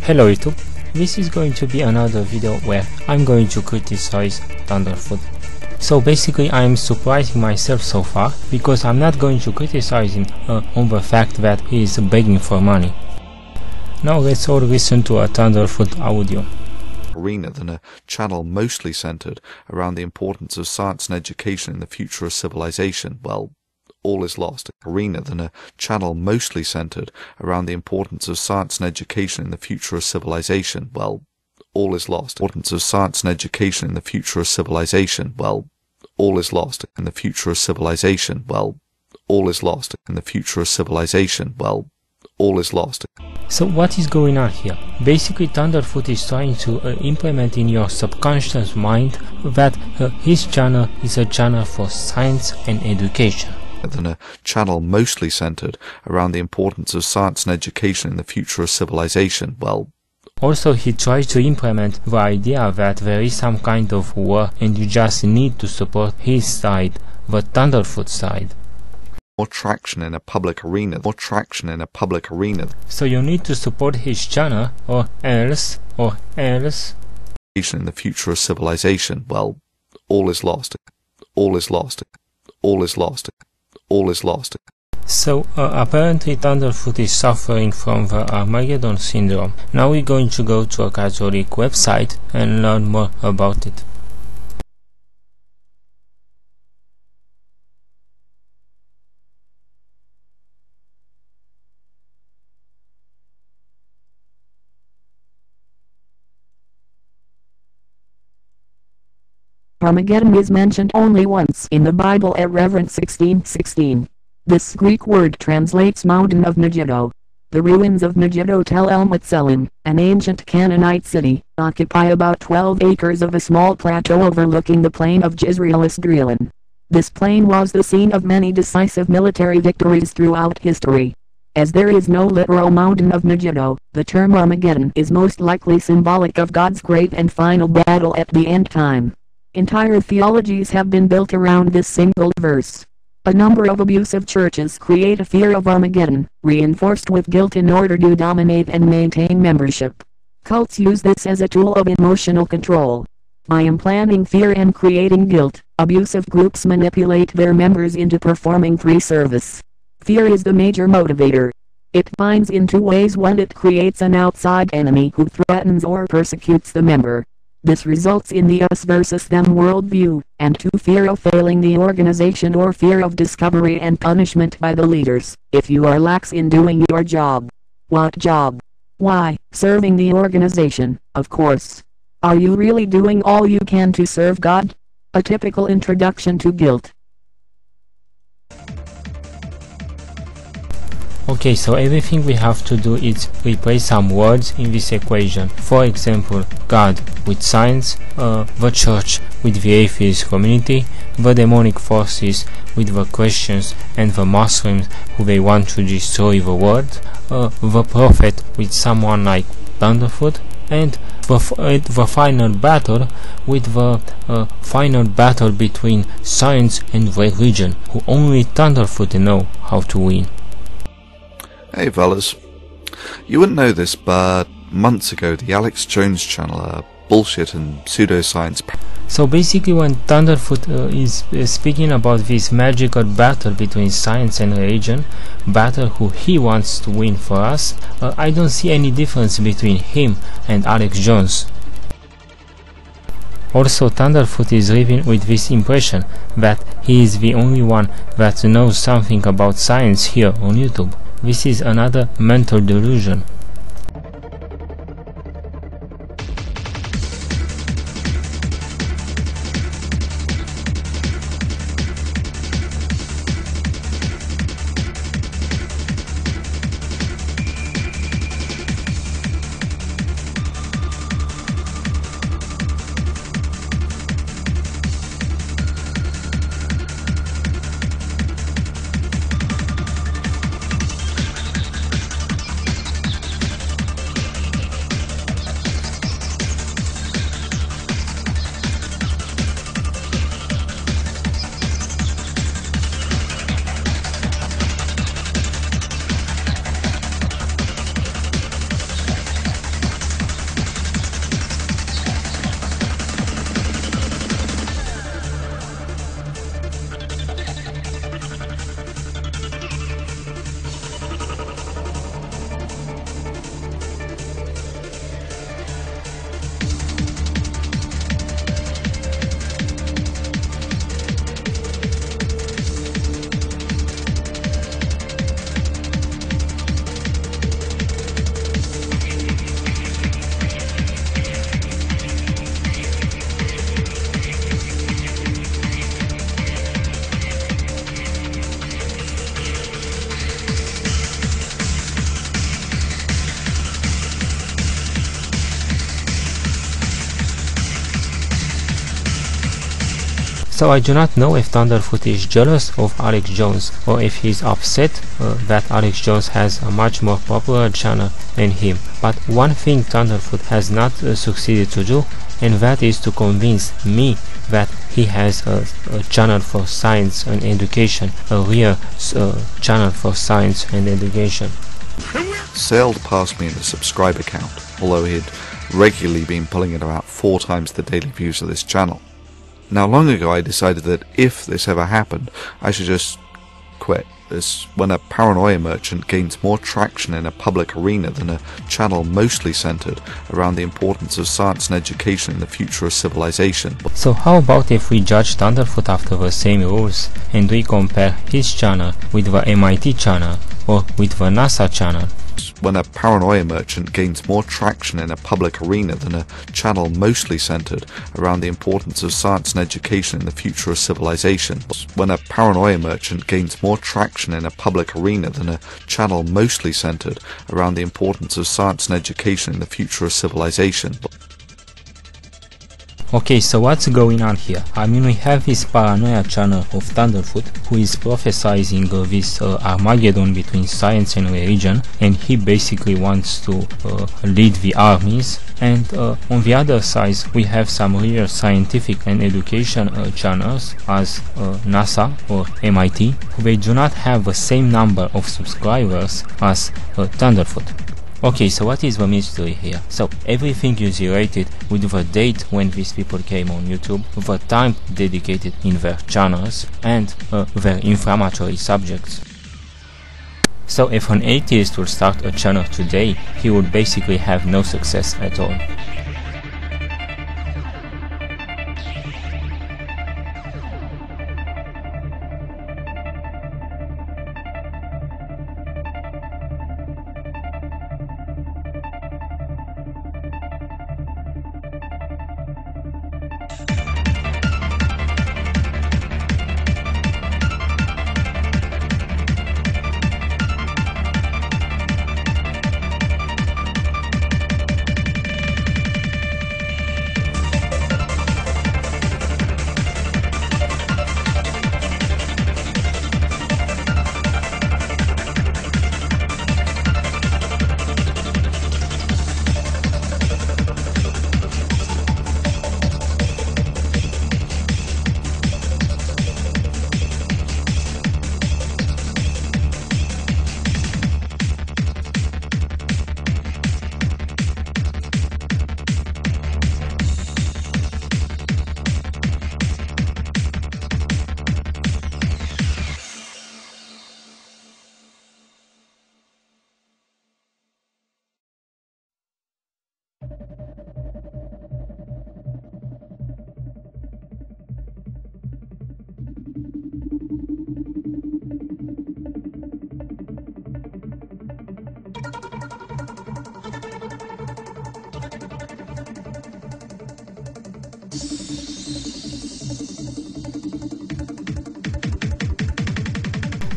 Hello YouTube, this is going to be another video where I'm going to criticize Thunderf00t. So basically I'm surprising myself so far because I'm not going to criticize him on the fact that he is begging for money. Now let's all listen to a Thunderf00t audio. Arena than a channel mostly centered around the importance of science and education in the future of civilization. Well, all is lost. Arena than a channel mostly centered around the importance of science and education in the future of civilization. Well, all is lost. Importance of science and education in the future of civilization. Well, all is lost in the future of civilization. Well, all is lost in the future of civilization. Well, all is lost. So what is going on here? Basically Thunderf00t is trying to implement in your subconscious mind that his channel is a channel for science and education. Than a channel mostly centered around the importance of science and education in the future of civilization. Well, also he tries to implement the idea that there is some kind of war and you just need to support his side, the Thunderf00t side. More traction in a public arena. More traction in a public arena. So you need to support his channel or else. In the future of civilization. Well, all is lost. All is lost. All is lost. All is lost. So apparently Thunderf00t is suffering from the Armageddon syndrome. Now we're going to go to a Catholic website and learn more about it. Armageddon is mentioned only once in the Bible at Reference 16:16. This Greek word translates mountain of Megiddo. The ruins of Megiddo Tel El-Metzelin, an ancient Canaanite city, occupy about 12 acres of a small plateau overlooking the plain of Jezreel-Esdraelon. This plain was the scene of many decisive military victories throughout history. As there is no literal mountain of Megiddo, the term Armageddon is most likely symbolic of God's great and final battle at the end time. Entire theologies have been built around this single verse. A number of abusive churches create a fear of Armageddon, reinforced with guilt in order to dominate and maintain membership. Cults use this as a tool of emotional control. By implanting fear and creating guilt, abusive groups manipulate their members into performing free service. Fear is the major motivator. It binds in two ways. One, it creates an outside enemy who threatens or persecutes the member. This results in the us versus them worldview, and two, fear of failing the organization or fear of discovery and punishment by the leaders, if you are lax in doing your job. What job? Why, serving the organization, of course. Are you really doing all you can to serve God? A typical introduction to guilt. Okay, so everything we have to do is replace some words in this equation. For example, God with science, the church with the atheist community, the demonic forces with the Christians and the Muslims who they want to destroy the world, the prophet with someone like Thunderf00t, and the final battle with the final battle between science and religion, who only Thunderf00t know how to win. Hey fellas, you wouldn't know this, but months ago the Alex Jones channel, bullshit and pseudoscience. So basically when Thunderf00t is speaking about this magical battle between science and religion, battle who he wants to win for us, I don't see any difference between him and Alex Jones. Also Thunderf00t is living with this impression that he is the only one that knows something about science here on YouTube. This is another mental delusion. So I do not know if Thunderf00t is jealous of Alex Jones, or if he is upset that Alex Jones has a much more popular channel than him. But one thing Thunderf00t has not succeeded to do, and that is to convince me that he has a channel for science and education, a real channel for science and education. Sailed past me in the subscriber count, although he'd regularly been pulling at about 4 times the daily views of this channel. Now, long ago I decided that if this ever happened, I should just quit. This when a paranoia merchant gains more traction in a public arena than a channel mostly centered around the importance of science and education in the future of civilization. So how about if we judge Thunderf00t after the same rules, and we compare his channel with the MIT channel or with the NASA channel? When a paranoia merchant gains more traction in a public arena than a channel mostly centered around the importance of science and education in the future of civilization. When a paranoia merchant gains more traction in a public arena than a channel mostly centered around the importance of science and education in the future of civilization. Okay, so what's going on here? I mean, we have this Paranoia channel of Thunderf00t who is prophesizing this Armageddon between science and religion, and he basically wants to lead the armies. And on the other side we have some real scientific and education channels as NASA or MIT. They do not have the same number of subscribers as Thunderf00t. Okay, so what is the mystery here? So everything is related with the date when these people came on YouTube, the time dedicated in their channels, and their inflammatory subjects. So if an atheist will start a channel today, he would basically have no success at all.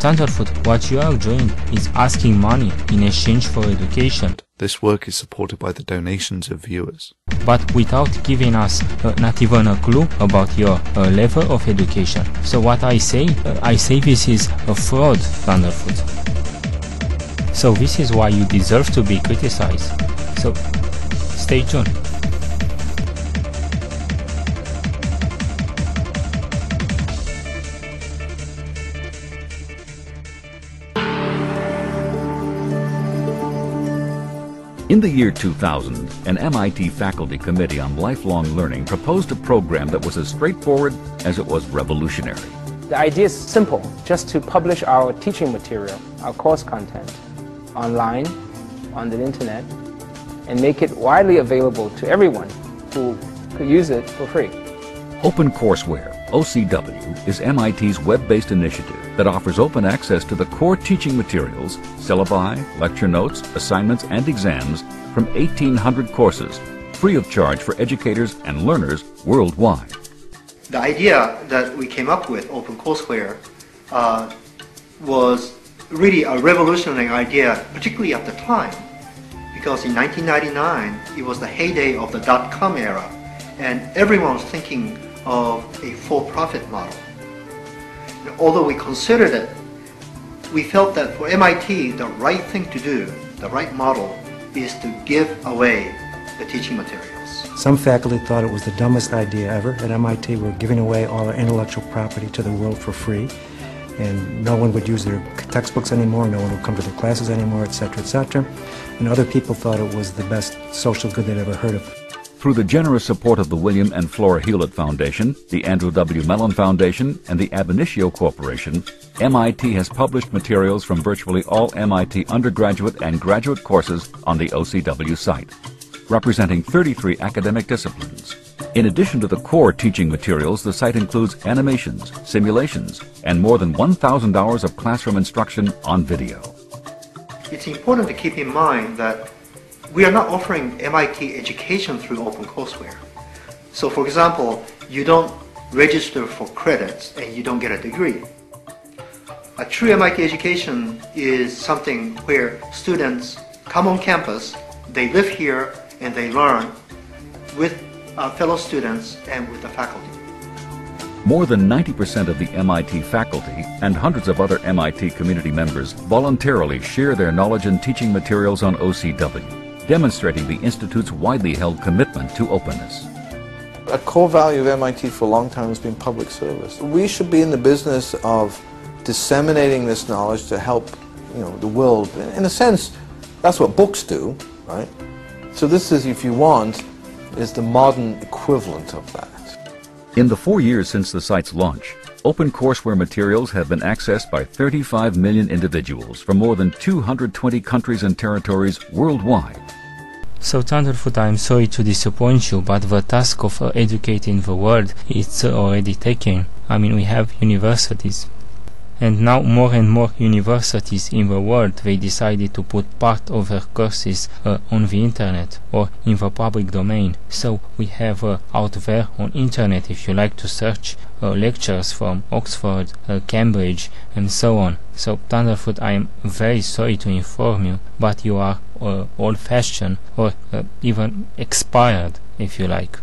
Thunderf00t, what you are doing is asking money in exchange for education. This work is supported by the donations of viewers. But without giving us not even a clue about your level of education. So what I say this is a fraud, Thunderf00t. So this is why you deserve to be criticized. So stay tuned. In the year 2000, an MIT faculty committee on lifelong learning proposed a program that was as straightforward as it was revolutionary. The idea is simple, just to publish our teaching material, our course content, online, on the internet, and make it widely available to everyone who could use it for free. OpenCourseWare, OCW, is MIT's web-based initiative that offers open access to the core teaching materials, syllabi, lecture notes, assignments, and exams from 1,800 courses, free of charge for educators and learners worldwide. The idea that we came up with, OpenCourseWare, was really a revolutionary idea, particularly at the time, because in 1999, it was the heyday of the dot-com era, and everyone was thinking of a for-profit model. Although we considered it, we felt that for MIT, the right thing to do, the right model, is to give away the teaching materials. Some faculty thought it was the dumbest idea ever. At MIT, we're giving away all our intellectual property to the world for free, and no one would use their textbooks anymore, no one would come to their classes anymore, etc., etc. And other people thought it was the best social good they'd ever heard of. Through the generous support of the William and Flora Hewlett Foundation, the Andrew W. Mellon Foundation, and the Ab Initio Corporation, MIT has published materials from virtually all MIT undergraduate and graduate courses on the OCW site, representing 33 academic disciplines. In addition to the core teaching materials, the site includes animations, simulations, and more than 1,000 hours of classroom instruction on video. It's important to keep in mind that we are not offering MIT education through OpenCourseWare. So for example, you don't register for credits and you don't get a degree. A true MIT education is something where students come on campus, they live here, and they learn with fellow students and with the faculty. More than 90% of the MIT faculty and hundreds of other MIT community members voluntarily share their knowledge and teaching materials on OCW, demonstrating the Institute's widely held commitment to openness. A core value of MIT for a long time has been public service. We should be in the business of disseminating this knowledge to help, the world. In a sense, that's what books do, right? So this is, if you want, is the modern equivalent of that. In the 4 years since the site's launch, OpenCourseWare materials have been accessed by 35 million individuals from more than 220 countries and territories worldwide. So Thunderf00t, I'm sorry to disappoint you, but the task of educating the world is already taken. I mean, we have universities. And now more and more universities in the world, they decided to put part of their courses on the internet or in the public domain. So we have out there on internet, if you like to search lectures from Oxford, Cambridge and so on. So Thunderf00t, I am very sorry to inform you, but you are old-fashioned or even expired, if you like.